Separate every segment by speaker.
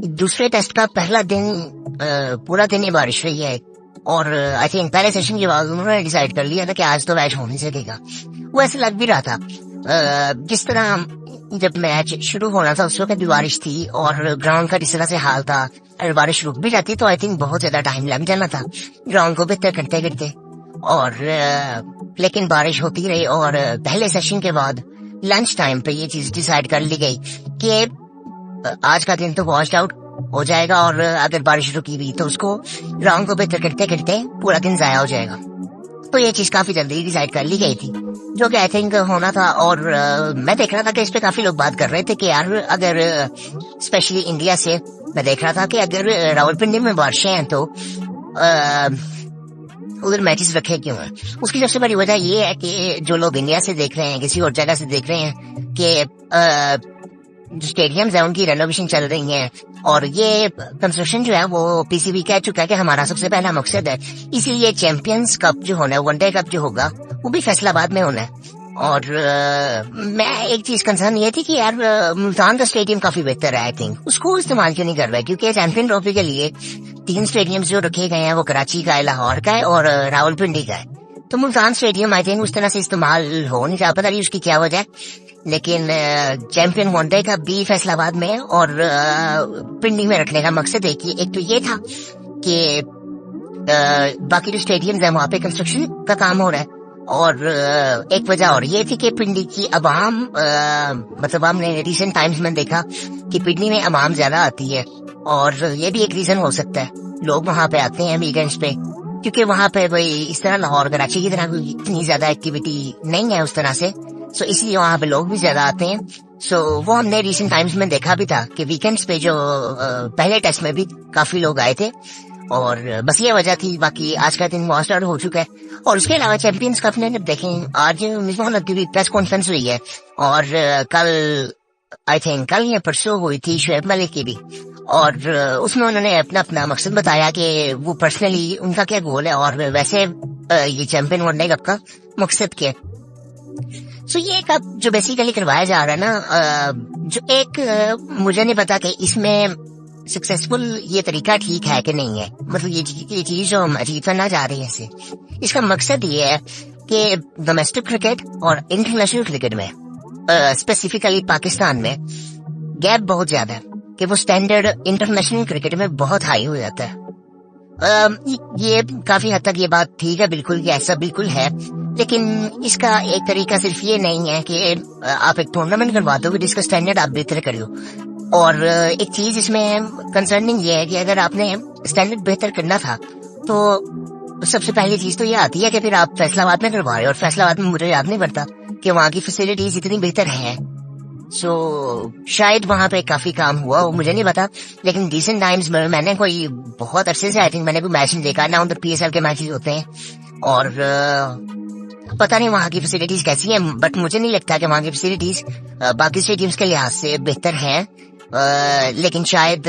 Speaker 1: दूसरे टेस्ट का पहला दिन पूरा दिन ही बारिश रही है और आई थिंक पहले सेशन के बाद उन्होंने डिसाइड कर लिया था कि आज तो मैच हो नहीं सकेगा। वो ऐसे लग भी रहा था जिस तरह जब मैच शुरू होना था उस वक्त भी बारिश थी और ग्राउंड का जिस तरह से हाल था। अगर बारिश रुक भी जाती तो आई थिंक बहुत ज्यादा टाइम लग जाना था ग्राउंड को बेहतर करते करते, और लेकिन बारिश होती रही और पहले सेशन के बाद लंच टाइम पे ये चीज डिसाइड कर ली गई कि आज का दिन तो वॉश्ड आउट हो जाएगा और अगर बारिश रुकी भी तो उसको ग्राउंड को बेहतर करते करते पूरा दिन जाया हो जाएगा। तो ये चीज काफी जल्दी डिसाइड कर ली गई थी, जो कि आई थिंक होना था। और मैं देख रहा था कि इस पे काफी लोग बात कर रहे थे कि यार अगर स्पेशली इंडिया से मैं देख रहा था कि अगर रावलपिंडी में बारिशें हैं तो उधर मैचेस रखे क्यों हैं। उसकी सबसे बड़ी वजह ये है कि जो लोग इंडिया से देख रहे हैं, किसी और जगह से देख रहे हैं कि जो स्टेडियम्स है उनकी रेनोवेशन चल रही है और ये कंस्ट्रक्शन जो है वो पीसीबी कह चुका है कि हमारा सबसे पहला मकसद है। इसीलिए चैंपियंस कप जो होना है, वनडे कप जो होगा वो भी फैसलाबाद में होना है। और मैं एक चीज कंसर्न ये थी कि यार मुल्तान का स्टेडियम काफी बेहतर है, आई थिंक उसको इस्तेमाल क्यों नहीं कर रहा है, क्योंकि चैंपियन ट्रॉफी के लिए 3 स्टेडियम जो रखे गए हैं वो कराची का है, लाहौर का है और रावलपिंडी का है। तो मुल्तान स्टेडियम आई थिंक उस तरह से इस्तेमाल हो नहीं रहा, पता नहीं उसकी क्या वजह है। लेकिन चैंपियन वनडे का भी फैसलाबाद में और पिंडी में रखने का मकसद है कि एक तो ये था कि बाकी जो स्टेडियम्स हैं वहाँ पे कंस्ट्रक्शन का काम हो रहा है, और एक वजह और ये थी कि पिंडी की अवाम मतलब हमने रिसेंट टाइम्स में देखा कि पिंडी में अवाम ज्यादा आती है और ये भी एक रीजन हो सकता है लोग वहाँ पे आते हैं वीकेंड्स पे, क्योंकि वहाँ पे भाई इस तरह लाहौर कराची की तरह इतनी ज्यादा एक्टिविटी नहीं है उस तरह से। सो इसलिए वहाँ पे लोग भी ज्यादा आते हैं। सो वो हमने रिसेंट टाइम्स में देखा भी था कि वीकेंड्स पे जो पहले टेस्ट में भी काफी लोग आए थे और बस ये वजह थी। बाकी आज का दिन वॉश आउट हो चुका है। और उसके अलावा चैंपियंस कप ने जब देखें आज मिसबाह की प्रेस कॉन्फ्रेंस हुई है और कल आई थिंक कल या परसों हुई थी शुएब मलिक की भी, और उसमें उन्होंने अपना अपना मकसद बताया कि वो पर्सनली उनका क्या गोल है और वैसे ये चैंपियन वनडे कप का मकसद क्या है। सो ये कप जो बेसिकली करवाया जा रहा है ना, जो एक मुझे नहीं पता कि इसमें सक्सेसफुल ये तरीका ठीक है कि नहीं है, मतलब ये चीज जो हम अचीव करना चाह रहे हैं इसे, इसका मकसद ये है कि डोमेस्टिक क्रिकेट और इंटरनेशनल क्रिकेट में स्पेसिफिकली पाकिस्तान में गैप बहुत ज्यादा है कि वो स्टैंडर्ड इंटरनेशनल क्रिकेट में बहुत हाई हो जाता है। ये काफी हद तक ये बात ठीक है बिल्कुल कि ऐसा बिल्कुल है, लेकिन इसका एक तरीका सिर्फ ये नहीं है कि आप एक टूर्नामेंट करवा दो जिसका स्टैंडर्ड आप बेहतर करो। और एक चीज इसमें कंसर्निंग ये है कि अगर आपने स्टैंडर्ड बेहतर करना था तो सबसे पहली चीज तो ये आती है कि फिर आप फैसलाबाद में करवा रहे हो, और फैसलाबाद में मुझे याद नहीं पड़ता कि वहाँ की फैसिलिटीज इतनी बेहतर है। सो शायद वहाँ पे काफी काम हुआ हो, मुझे नहीं पता। लेकिन रिसेंट टाइम्स में मैंने कोई बहुत अरसे से आई थिंक मैंने कोई मैच नहीं देखा ना, उधर पीएसएल के मैचेस होते हैं और पता नहीं वहाँ की फैसिलिटीज कैसी हैं, बट मुझे नहीं लगता कि वहाँ की फैसिलिटीज बाकी स्टेडियम्स के लिहाज से बेहतर हैं। लेकिन शायद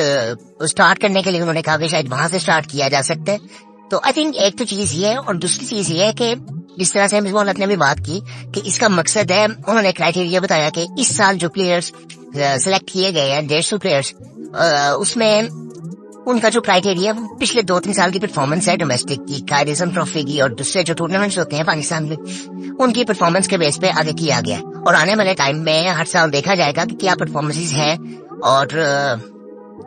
Speaker 1: स्टार्ट करने के लिए उन्होंने कहा कि शायद वहां से स्टार्ट किया जा सकता है। तो आई थिंक एक तो चीज ये है, और दूसरी चीज ये है कि जिस तरह से मिसबाह ने भी बात की कि इसका मकसद है, उन्होंने क्राइटेरिया बताया कि इस साल जो प्लेयर्स सिलेक्ट किए गए हैं 150 प्लेयर्स, उसमें उनका जो क्राइटेरिया पिछले 2-3 साल की परफॉर्मेंस है डोमेस्टिक की, कायदेजम ट्रॉफी की और दूसरे जो टूर्नामेंट्स होते हैं पाकिस्तान में, उनकी परफॉर्मेंस के बेस पे आगे किया गया। और आने वाले टाइम में हर साल देखा जाएगा कि क्या परफॉर्मेंसेस है और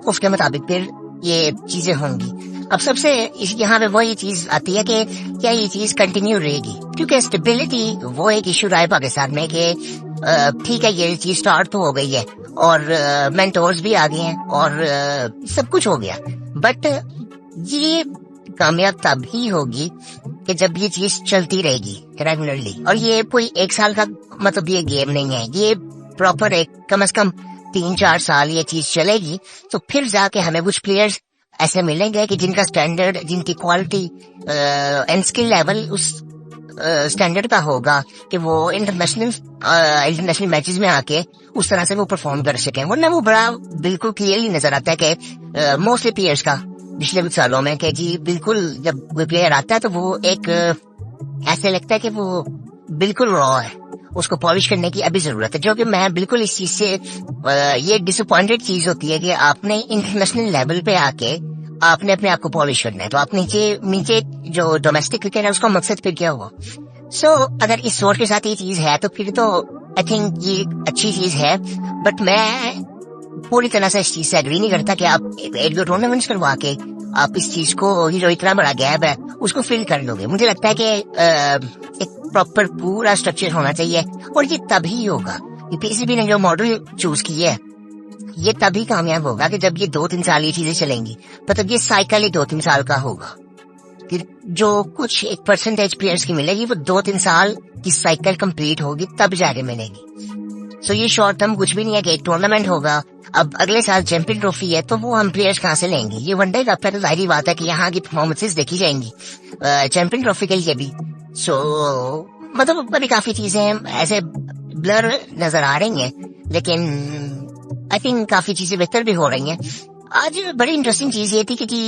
Speaker 1: उसके मुताबिक फिर ये चीजें होंगी। अब सबसे यहाँ पे वही चीज आती है कि क्या ये चीज कंटिन्यू रहेगी, क्योंकि स्टेबिलिटी वो एक इशू रहा है पाकिस्तान में कि ठीक है ये चीज स्टार्ट तो हो गई है और मेंटोर्स भी आ गए हैं और सब कुछ हो गया, बट ये कामयाब तब ही होगी कि जब ये चीज चलती रहेगी रेगुलरली। और ये कोई 1 साल का मतलब ये गेम नहीं है, ये प्रॉपर एक कम से कम 3-4 साल ये चीज चलेगी। तो फिर जाके हमें कुछ प्लेयर्स ऐसे मिलेंगे कि जिनका स्टैंडर्ड, जिनकी क्वालिटी एंड स्किल लेवल उस स्टैंडर्ड का होगा कि वो इंटरनेशनल मैचेस में आके उस तरह से वो परफॉर्म कर सकें। वरना वो बड़ा बिल्कुल क्लियरली नजर आता है कि मोस्टली प्लेयर्स का पिछले कुछ सालों में कि जी बिल्कुल जब कोई प्लेयर आता है तो वो एक ऐसे लगता है कि वो बिल्कुल रॉ है उसको पॉलिश करने की अभी जरूरत है, जो कि मैं बिल्कुल इस चीज से ये डिसअपॉइंटेड चीज होती है कि आपने इंटरनेशनल लेवल पे आके आपने अपने आप को पॉलिश करना है, तो आप नीचे नीचे जो डोमेस्टिक क्रिकेट है उसका मकसद फिर क्या हुआ? सो अगर इस सोच के साथ ये चीज है तो फिर तो आई थिंक ये अच्छी चीज है, बट मैं पूरी तरह से इस चीज से एग्री नहीं करता कि आप एक दो टूर्नामेंट्स करवा के आप इस चीज को, ये जो इतना बड़ा गैप है उसको फिल कर लोगे। मुझे लगता है कि एक प्रॉपर पूरा स्ट्रक्चर होना चाहिए, और ये तभी होगा, ये पीसीबी ने जो मॉडल चूज किया है ये तभी कामयाब होगा कि जब ये 2-3 साल ये चीजें चलेंगी, मतलब ये साइकिल ही 2-3 साल का होगा कि जो कुछ एक परसेंटेज प्लेयर्स की मिलेगी वो 2-3 साल की साइकिल कंप्लीट होगी तब जाके मिलेगी। सो ये शॉर्ट टर्म कुछ भी नहीं है कि एक टूर्नामेंट होगा, अब अगले साल चैंपियन ट्रॉफी है तो वो हम प्लेयर्स कहाँ से लेंगे? ये वनडे कप है तो जाहिर बात है कि यहाँ की परफॉर्मेंसेस देखी जाएंगी चैंपियन ट्रॉफी के लिए भी। सो मतलब अभी काफी चीजें ऐसे ब्लर नजर आ रही हैं, लेकिन आई थिंक काफी चीजें बेहतर भी हो रही हैं। आज बड़ी इंटरेस्टिंग चीज ये थी कि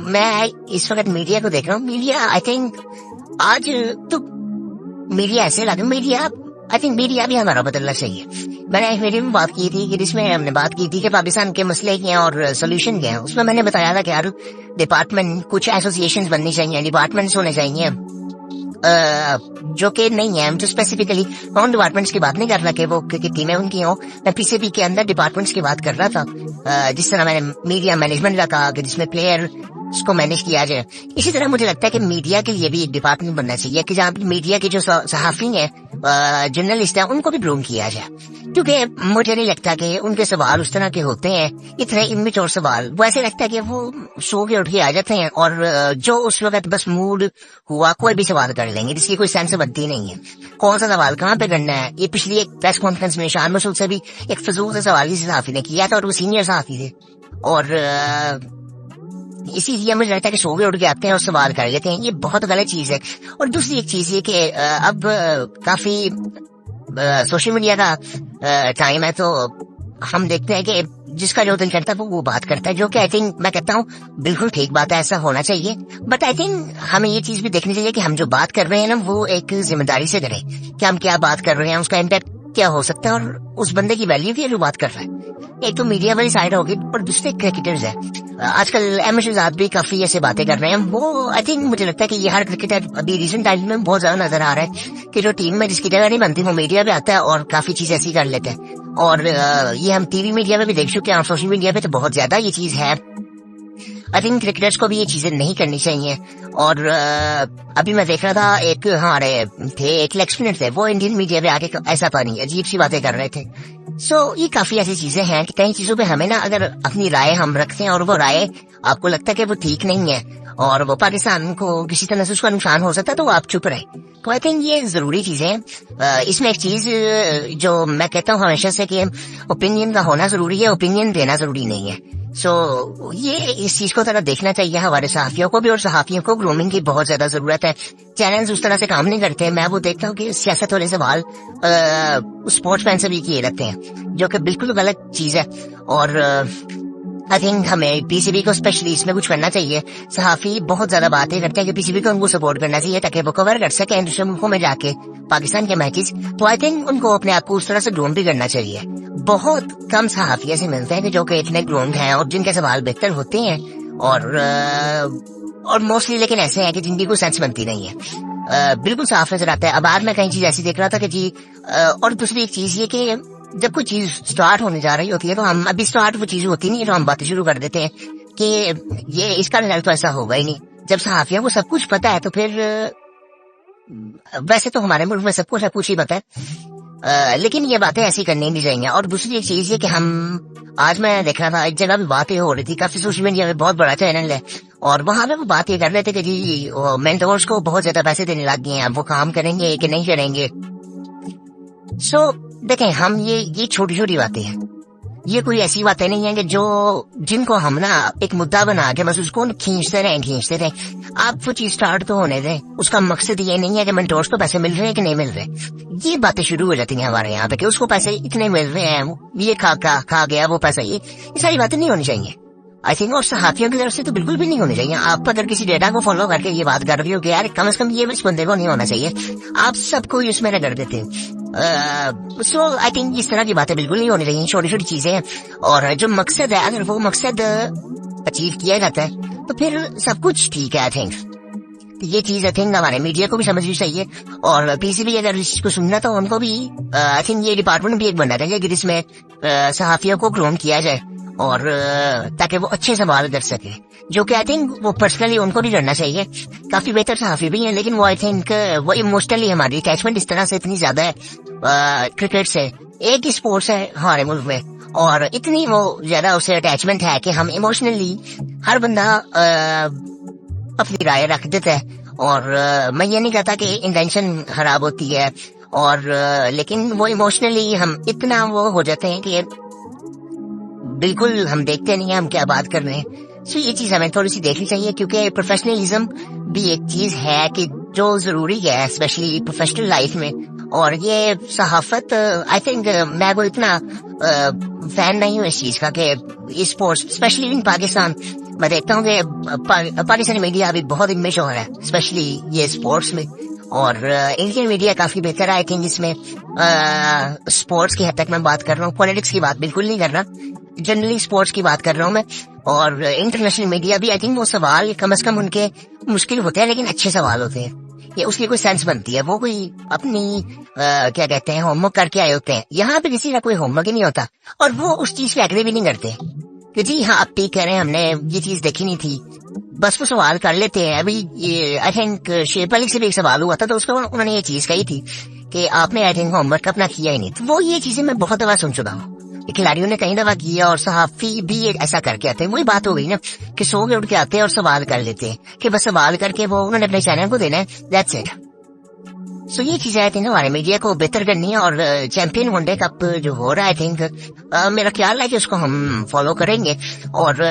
Speaker 1: मैं इस वक्त मीडिया को देख रहा हूँ। मीडिया आई थिंक आज तो मीडिया ऐसे लगा, मीडिया आई थिंक मीडिया भी हमारा बदलना चाहिए। मैंने एक वीडियो में बात की थी कि जिसमें हमने बात की थी कि पाकिस्तान के मसले क्या हैं और सोल्यूशन क्या है। उसमें मैंने बताया था कि यार डिपार्टमेंट, कुछ एसोसिएशंस बननी चाहिए, डिपार्टमेंट्स होने चाहिए जो कि नहीं है। जो स्पेसिफिकली नॉन डिपार्टमेंट्स की बात नहीं कर रहा कि वो क्रिकेट टीमें उनकी हो, मैं पीसीबी के अंदर डिपार्टमेंट्स की बात कर रहा था। जिस तरह मैंने मीडिया मैनेजमेंट का कहा कि जिसमें प्लेयर उसको मैनेज किया जाए, इसी तरह मुझे लगता है कि मीडिया के लिए भी एक डिपार्टमेंट बनना चाहिए कि जहाँ मीडिया के जो सहाफी हैं, जर्नलिस्ट हैं, उनको भी ग्रूम किया जाए। क्योंकि मुझे नहीं लगता कि उनके सवाल उस तरह के होते हैं, इतने इमेच्योर सवाल। वो ऐसे लगता है कि वो सो के उठ के आ जाते हैं और जो उस वक्त बस मूड हुआ कोई भी सवाल कर लेंगे जिसकी कोई सेंस बनती नहीं है। कौन सा सवाल कहाँ पे करना है? ये पिछली एक प्रेस कॉन्फ्रेंस में शान मसूद से भी एक फजूल सा सवाल किसी सहाफी ने किया था और वो सीनियर सहाफी थे, और इसीलिए मुझे लगता है कि सोगे उठ के आते हैं और सवाल कर लेते हैं। ये बहुत गलत चीज है। और दूसरी एक चीज ये कि अब काफी सोशल मीडिया का टाइम है, तो हम देखते हैं कि जिसका जो दिल करता है वो बात करता है, जो कि आई थिंक मैं कहता हूँ बिल्कुल ठीक बात है, ऐसा होना चाहिए। बट आई थिंक हमें ये चीज भी देखनी चाहिए कि हम जो बात कर रहे हैं ना वो एक जिम्मेदारी से करें कि हम क्या बात कर रहे हैं, उसका इम्पैक्ट क्या हो सकता है और उस बंदे की वैल्यू भी है जो बात कर रहा है। एक तो मीडिया वाली साइड होगी और दूसरे क्रिकेटर्स है। आजकल एमएस शहजाद भी काफी ऐसे बातें कर रहे हैं। वो आई थिंक मुझे लगता है कि ये हर क्रिकेटर अभी रिसेंट टाइम में बहुत ज्यादा नजर आ रहा है कि जो टीम में जिसकी जगह नहीं बनती वो मीडिया पे आता है और काफी चीज ऐसी कर लेते हैं। और ये हम टीवी मीडिया में भी देख चुके हैं और सोशल मीडिया पे तो बहुत ज्यादा ये चीज है। आई थिंक क्रिकेटर्स को भी ये चीजें नहीं करनी चाहिए। और अभी मैं देख रहा था एक हमारे थे एक लेग स्पिनर थे, वो इंडियन मीडिया पे आके ऐसा पानी अजीब सी बातें कर रहे थे। सो ये काफी ऐसी चीजें हैं कि कई चीजों पे हमें ना अगर अपनी राय हम रखते हैं और वो राय आपको लगता है कि वो ठीक नहीं है और वो पाकिस्तान को किसी तरह से उसका नुकसान हो सकता है तो आप चुप रहे। तो आई थिंक ये जरूरी चीजें हैं। इसमें एक चीज जो मैं कहता हूँ हमेशा से कि ओपिनियन का होना जरूरी है, ओपिनियन देना जरूरी नहीं है। सो ये इस चीज को थोड़ा देखना चाहिए हमारे सहाफियों को भी, और सहाफियों को ग्रूमिंग की बहुत ज्यादा जरूरत है। चैनल्स उस तरह से काम नहीं करते। मैं वो देखता हूँ कि सियासत वाले सवाल स्पोर्ट्समैन से भी किए जाते हैं, जो कि बिल्कुल गलत चीज है। और आई थिंक हमें पीसीबी को स्पेशली इसमें कुछ करना चाहिए। सहाफी बहुत ज्यादा बातें करते हैं कि पीसीबी को उनको सपोर्ट करना चाहिए ताकि वो कवर कर सके दूसरे मुल्कों में जाके पाकिस्तान के मैचेस। तो आई थिंक उनको अपने आप को उस तरह से ग्रूम भी करना चाहिए। बहुत कम सहाफी ऐसे मिलते हैं कि जो कि इतने ग्रूम्ड हैं और जिनके सवाल बेहतर होते हैं, और मोस्टली लेकिन ऐसे हैं कि जिनकी कोई सेंस बनती नहीं है। बिल्कुल साफ नजर आता है। अब आज मैं कहीं चीज ऐसी देख रहा था कि जी और दूसरी एक चीज ये कि जब कोई चीज स्टार्ट होने जा रही होती है तो हम अभी स्टार्ट वो चीज होती नहीं है तो हम बातें शुरू कर देते हैं कि ये इसका रिजल्ट तो ऐसा होगा ही नहीं। जब सहाफियों को सब कुछ पता है तो फिर वैसे तो हमारे मुल्क में सबको सब कुछ ही पता है, लेकिन ये बातें ऐसी करनी नहीं चाहिए। और दूसरी एक चीज है कि हम आज मैं देख रहा था एक जगह भी बातें हो रही थी, काफी सोशल मीडिया में बहुत बड़ा चैनल है और वहां पे वो बात ये कर रहे थे कि जी मेंटोर्स को बहुत ज्यादा पैसे देने लग गए हैं, वो काम करेंगे कि नहीं करेंगे। सो देखें, हम ये छोटी छोटी बातें हैं, ये कोई ऐसी बातें नहीं है कि जिनको हम ना एक मुद्दा बना के बस उसको खींचते रहे। आप वो चीज स्टार्ट तो होने दें। उसका मकसद ये नहीं है कि मेंटोर्स को पैसे मिल रहे हैं कि नहीं मिल रहे। ये बातें शुरू हो जाती हैं हमारे यहाँ पे कि उसको पैसे इतने मिल रहे हैं, ये खा गया वो पैसा, ये सारी बातें नहीं होनी चाहिए। I think. और सहाफियों की तरफ से तो बिल्कुल भी नहीं होनी चाहिए। आप अगर किसी डेटा को फॉलो करके ये बात कर रही हो कि यार कम से कम ये इस बंदे को नहीं होना चाहिए, आप सबको उसमें रगड़ देते हैं। सो आई थिंक इस तरह की बातें बिल्कुल नहीं होनी चाहिए, छोटी छोटी चीजें हैं। और जो मकसद है, अगर वो मकसद अचीव किया जाता है तो फिर सब कुछ ठीक है। आई थिंक ये चीज आई थिंक हमारे मीडिया को भी समझनी चाहिए, और पीसीबी अगर इसको सुनना तो उनको भी आई थिंक ये डिपार्टमेंट भी एक बनना चाहिए कि जिसमें सहाफियों को ग्रूम किया जाए, और ताकि वो अच्छे सवाल कर सके, जो कि आई थिंक वो पर्सनली उनको भी करना चाहिए। काफी बेहतर सहाफी भी हैं, लेकिन वो आई थिंक वो इमोशनली हमारी अटैचमेंट इस तरह से इतनी ज्यादा है क्रिकेट से, एक ही स्पोर्ट्स है हमारे मुल्क में, और इतनी वो ज्यादा उसे अटैचमेंट है कि हम इमोशनली हर बंदा अपनी राय रख देता है। और मैं ये नहीं कहता कि इंटेंशन खराब होती है, और लेकिन वो इमोशनली हम इतना वो हो जाते हैं कि बिल्कुल हम देखते नहीं है हम क्या बात कर रहे हैं। सो ये चीज हमें थोड़ी सी देखनी चाहिए, क्योंकि प्रोफेशनलिज्म भी एक चीज है कि जो जरूरी है स्पेशली प्रोफेशनल लाइफ में। और ये सहाफत आई थिंक मैं वो इतना फैन नहीं हूँ इस चीज का कि स्पोर्ट्स स्पेशली इन पाकिस्तान मैं देखता हूँ कि पाकिस्तानी मीडिया अभी बहुत इनमें हो रहा है, स्पेशली ये स्पोर्ट्स में। और इंडियन मीडिया काफी बेहतर है आई थिंक इसमें। स्पोर्ट्स की हद तक मैं बात कर रहा हूँ, पॉलिटिक्स की बात बिल्कुल नहीं कर रहा, जनरली स्पोर्ट्स की बात कर रहा हूँ मैं। और इंटरनेशनल मीडिया भी आई थिंक वो सवाल कम से कम उनके मुश्किल होते हैं, लेकिन अच्छे सवाल होते हैं, ये उसकी कोई सेंस बनती है। वो कोई अपनी क्या कहते हैं होमवर्क करके आए होते हैं। यहाँ पे किसी का कोई होमवर्क ही नहीं होता, और वो उस चीज पे एग्री भी नहीं करते कि जी हाँ आप ठीक कह रहे हैं, हमने ये चीज देखी नहीं थी, बस वो सवाल कर लेते हैं। अभी आई थिंक शेफ अली से भी एक सवाल हुआ था, तो उसको उन्होंने ये चीज कही थी कि आपने आई थिंक होमवर्क अपना किया ही नहीं। तो वो ये चीजें मैं बहुत दफा सुन चुका हूँ, खिलाड़ियों ने कई दफा किया, और सहाफी भी ऐसा करके आते हैं। वही बात हो गई ना कि सो के उठ के आते हैं और सवाल कर लेते हैं कि बस सवाल करके वो उन्होंने अपने चैनल को देना है, दैट्स इट। सो ये चीजें आई थिंक हमारे मीडिया को बेहतर करनी है। और चैंपियन वनडे कप जो हो रहा है आई थिंक मेरा ख्याल है कि उसको हम फॉलो करेंगे। और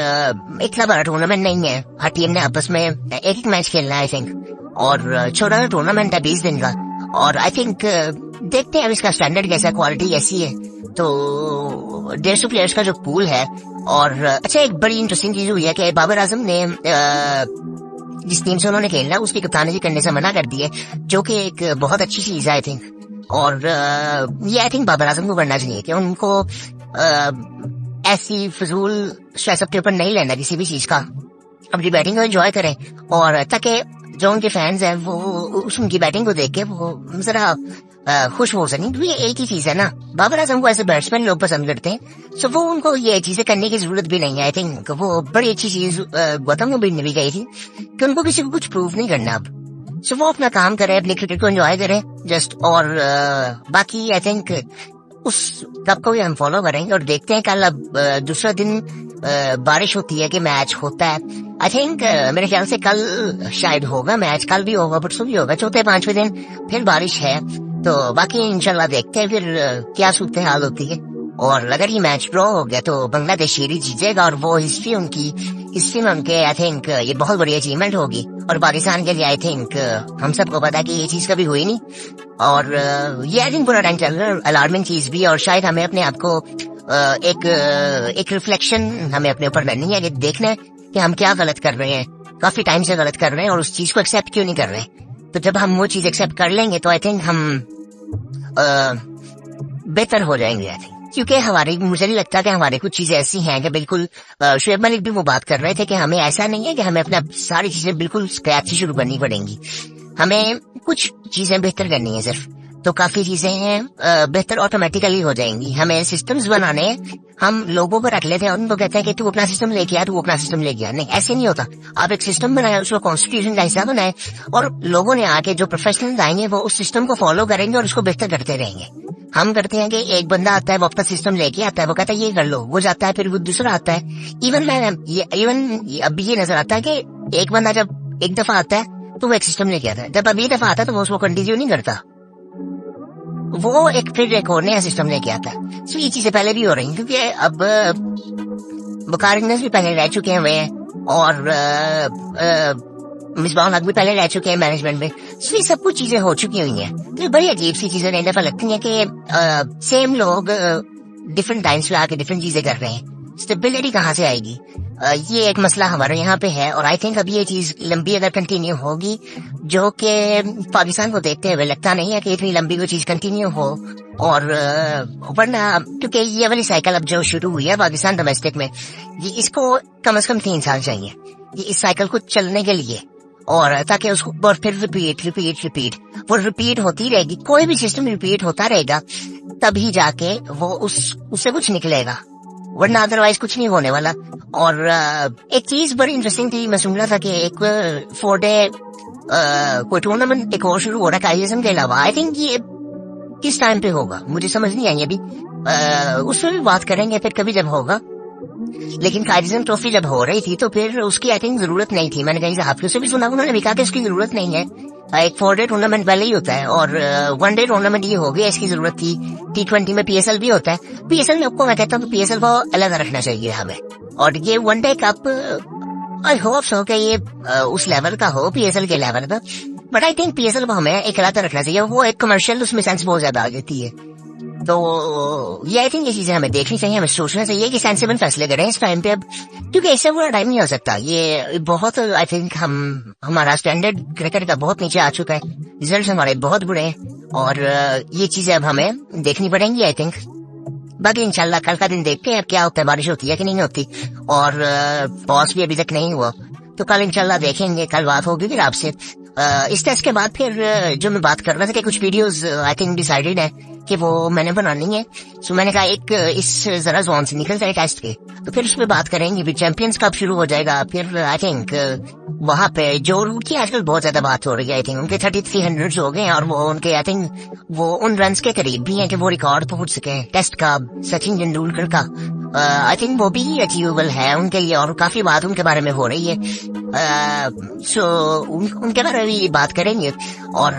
Speaker 1: इतना बड़ा टूर्नामेंट नहीं है, हर टीम ने आपस में एक एक मैच खेलना है आई थिंक, और छोटा टूर्नामेंट है 20 दिन का। और आई थिंक देखते हैं अब इसका स्टैंडर्ड कैसा, क्वालिटी कैसी है। तो 150 प्लेयर्स का जो पूल है। और अच्छा एक बड़ी इंटरेस्टिंग चीज हुई है कि बाबर आजम ने जिस टीम से उन्होंने खेलना उसकी कप्तानी करने से मना कर दी है, जो कि एक बहुत अच्छी चीज है आई थिंक। और ये आई थिंक बाबर आजम को करना चाहिए कि उनको ऐसी फजूल स्ट्रेस अपने ऊपर नहीं लेना किसी भी चीज का, अपनी बैटिंग को एंजॉय करें, और ताकि जो उनके फैंस हैं वो उनकी बैटिंग को देख के वो जरा खुश हो सकें। तो ये एक ही चीज है ना, बाबर आजम को ऐसे बैट्समैन लोग पसंद करते हैं, सो वो उनको ये चीजें करने की जरूरत भी नहीं है। आई थिंक वो बड़ी अच्छी चीज गौतम गंभीर ने भी कही थी कि उनको किसी को कुछ प्रूव नहीं करना अब। सो वो अपना काम करे, अपने क्रिकेट को एंजॉय करे जस्ट। और बाकी आई थिंक उस कप को भी हम फॉलो करेंगे, और देखते हैं कल अब दूसरा दिन बारिश होती है कि मैच होता है। आई थिंक मेरे ख्याल से कल शायद होगा मैच, कल भी होगा परसों भी होगा, चौथे पांचवें दिन फिर बारिश है। तो बाकी इंशाल्लाह देखते हैं फिर क्या सूरत हाल होती है। और अगर ये मैच ड्रॉ हो गया तो बांग्लादेश सीरीज जीतेगा, और वो हिस्ट्री में उनके आई थिंक ये बहुत बड़ी अचीवमेंट होगी। और पाकिस्तान के लिए आई थिंक हम सबको पता है कि ये चीज कभी हुई नहीं। और ये आई थिंक पूरा टाइम चल रहा है, अलार्मिंग चीज भी। और शायद हमें अपने आप को एक रिफ्लेक्शन हमें अपने ऊपर करनी है, कि देखना है कि हम क्या गलत कर रहे हैं, काफी टाइम से गलत कर रहे हैं, और उस चीज को एक्सेप्ट क्यों नहीं कर रहे। तो जब हम वो चीज एक्सेप्ट कर लेंगे तो आई थिंक हम बेहतर हो जाएंगे आई थिंक। क्योंकि हमारे मुझे नहीं लगता कि हमारे कुछ चीजें ऐसी हैं कि बिल्कुल शुएब मलिक भी वो बात कर रहे थे कि हमें ऐसा नहीं है कि हमें अपना सारी चीजें बिल्कुल स्क्रैच से शुरू करनी पड़ेंगी, हमें कुछ चीजें बेहतर करनी है सिर्फ, तो काफी चीजें हैं बेहतर ऑटोमेटिकली हो जाएंगी। हमें सिस्टम्स बनाने हैं, हम लोगों को रख लेते हैं और उनको कहते हैं कि तू अपना सिस्टम लेके आ, तू अपना सिस्टम लेके आ। नहीं, ऐसे नहीं होता। आप एक सिस्टम बनाए, उसको कॉन्स्टिट्यूशन का हिस्सा बनाए, और लोगों ने आके जो प्रोफेशनल आएंगे वो उस सिस्टम को फॉलो करेंगे और उसको बेहतर करते रहेंगे। हम करते हैं कि एक बंदा आता है, वो अपना सिस्टम लेके आता है, वो कहता है ये कर लो, वो जाता है, फिर वो दूसरा आता है। इवन अब ये नजर आता है कि एक बंदा जब एक दफा आता है तो वो एक सिस्टम लेके आता है, जब अब ये दफा आता है तो वो उसको कंटिन्यू नहीं करता, वो फिर एक और नया सिस्टम लेके आता है। सो ये चीजें पहले भी हो रही हैं, क्योंकि अब बुखारी भी पहले रह चुके हैं वे, और मिसबाह हक भी पहले रह चुके हैं मैनेजमेंट में। सो ये सब कुछ चीजें हो चुकी हुई हैं। तो बड़ी अजीब सी चीजें एक दफा लगती हैं कि सेम लोग डिफरेंट टाइम्स पे आके डिफरेंट चीजें कर रहे हैं। स्टेबिलिटी कहाँ से आएगी? ये एक मसला हमारे यहाँ पे है, और आई थिंक अब ये चीज लंबी अगर कंटिन्यू होगी, जो कि पाकिस्तान को देखते हुए लगता नहीं है कि इतनी लंबी कोई चीज कंटिन्यू हो। और वरना क्योंकि ये वाली साइकिल अब जो शुरू हुई है पाकिस्तान डोमेस्टिक में, ये इसको कम से कम 3 साल चाहिए ये इस साइकिल को चलने के लिए, और ताकि उसको और फिर रिपीट वो रिपीट होती रहेगी। कोई भी सिस्टम रिपीट होता रहेगा तभी जाके वो उससे कुछ निकलेगा, वरना अदरवाइज कुछ नहीं होने वाला। और एक चीज बड़ी इंटरेस्टिंग थी, मैं सुन रहा था कि एक 4 डे कोई टूर्नामेंट एक और शुरू हो रहा है काइजम के अलावा। आई थिंक ये किस टाइम पे होगा मुझे समझ नहीं आई अभी, उसमें भी बात करेंगे फिर कभी जब होगा। लेकिन काइजम ट्रॉफी जब हो रही थी तो फिर उसकी आई थिंक जरूरत नहीं थी। मैंने कहीं हाफियों से भी सुना, उन्होंने भी कहा कि इसकी जरूरत नहीं है, एक 4 डे टूर्नामेंट पहले ही होता है, और 1 डे टूर्नामेंट ये हो गया, इसकी जरूरत थी। T20 में PSL भी होता है, PSL में आपको मैं कहता हूँ PSL को अलग रखना चाहिए हमें, और ये 1 day cup I hope so कि ये उस लेवल का हो, PSL के लेवल का। बट आई थिंक PSL को हमें एक अलग रखना चाहिए, वो एक कमर्शियल उसमें सेंस बहुत ज्यादा आ जाती है। तो ये आई थिंक ये चीजें हमें देखनी चाहिए, हमें सोचना चाहिए कि सेंसिबल फैसले करें इस टाइम पे अब, क्योंकि ऐसे पूरा टाइम नहीं हो सकता। ये बहुत आई थिंक हमारा स्टैंडर्ड क्रिकेट का बहुत नीचे आ चुका है, रिजल्ट हमारे बहुत बुरे हैं, और ये चीजें अब हमें देखनी पड़ेंगी आई थिंक। बाकी इंशाल्लाह कल का दिन देखते हैं अब क्या होता है, बारिश होती है कि नहीं होती, और बॉस भी अभी तक नहीं हुआ, तो कल इंशाल्लाह देखेंगे, कल बात होगी फिर आपसे। इस टेस्ट के बाद फिर जो मैं बात कर रहा था कि कुछ वीडियोस आई थिंक डिसाइडेड है कि वो मैंने बनानी है, सो मैंने कहा एक इस जरा जोन से निकल जाए टेस्ट के, तो फिर उसमें बात करेंगे। फिर चैंपियंस कप शुरू हो जाएगा, फिर आई थिंक वहां पे जो रूट की आजकल बहुत ज्यादा बात हो रही है, आई थिंक उनके 3300 हो गए हैं, और वो उनके आई थिंक वो उन रन के करीब भी हैं कि वो रिकॉर्ड पहुंच सके टेस्ट का, सचिन तेंदुलकर का। आई थिंक वो भी अचीवेबल है उनके लिए, और काफी बात उनके बारे में हो रही है, सो उनके बारे में भी बात करेंगे। और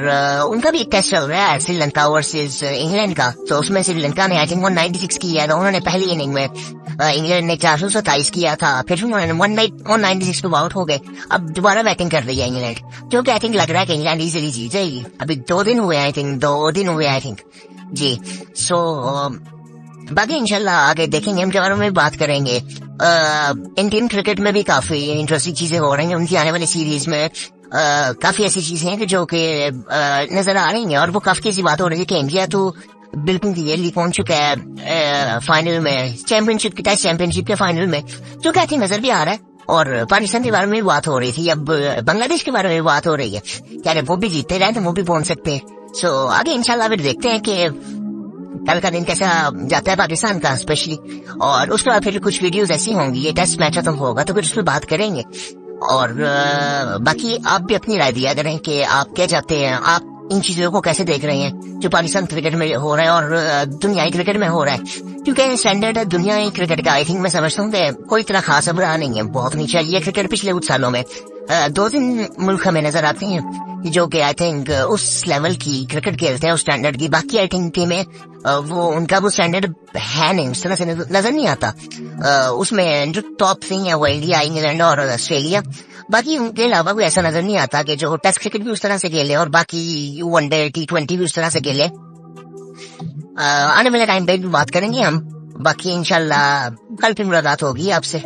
Speaker 1: उनका भी एक टेस्ट चल रहा है श्रीलंका वर्सेस इंग्लैंड का, तो उसमें श्रीलंका ने आई थिंक 196 किया था, उन्होंने पहली इनिंग में, इंग्लैंड ने 427 किया था, फिर उन्होंने 196 पे आउट हो गए। अब दोबारा बैटिंग कर रही है इंग्लैंड, जो कि आई थिंक लग रहा है कि इंग्लैंड इजीली जीत जाएगी। अभी 2 दिन हुए आई थिंक जी। सो बाकी इंशाल्लाह आगे देखेंगे, उनके बारे में बात करेंगे। इंडियन क्रिकेट में भी काफी इंटरेस्टिंग चीजें हो रही हैं, उनकी आने वाली सीरीज में काफी ऐसी चीजें हैं कि जो कि नजर आ रही हैं, और वो काफी ऐसी बात हो रही है कि इंडिया तो बिल्कुल क्लियरली पहुंच चुका है फाइनल में, चैंपियनशिप की टेस्ट चैंपियनशिप के फाइनल में, जो कि आई थिंक नजर भी आ रहा है। और पाकिस्तान के बारे में भी बात हो रही थी, अब बांग्लादेश के बारे में भी बात हो रही है, क्या वो भी जीतते रहे तो वो भी पहुंच सकते हैं। सो आगे इंशाल्लाह फिर देखते हैं कि कल का दिन कैसा जाता है पाकिस्तान का स्पेशली, और उसके बाद फिर कुछ वीडियोस ऐसी होंगी, ये टेस्ट मैच खत्म होगा तो फिर उस पर बात करेंगे। और बाकी आप भी अपनी राय दिया करें कि आप क्या चाहते हैं, आप इन चीजों को कैसे देख रहे हैं जो पाकिस्तान क्रिकेट में हो रहा है और दुनियाई क्रिकेट में हो रहा है, क्योंकि स्टैंडर्ड है दुनियाई क्रिकेट का। आई थिंक मैं समझता हूँ कि कोई इतना खास अब रहा नहीं है, बहुत नीचे ये क्रिकेट पिछले कुछ सालों में 2-3 मुल्क हमें नजर आते हैं जो कि आई थिंक उस लेवल की क्रिकेट खेलते हैं, उस स्टैंडर्ड की। बाकी आई थिंक टीमें वो उनका वो स्टैंडर्ड है नहीं, उस तरह से नजर नहीं आता। उसमें जो टॉप 3 है वो इंडिया, इंग्लैंड और ऑस्ट्रेलिया, बाकी उनके अलावा कोई ऐसा नजर नहीं आता कि जो टेस्ट क्रिकेट भी उस तरह से खेले और बाकी वनडे T20 भी उस तरह से खेले। आने वाले टाइम पे भी बात करेंगे हम, बाकी इंशाल्लाह कल फिर मुलाकात होगी आपसे।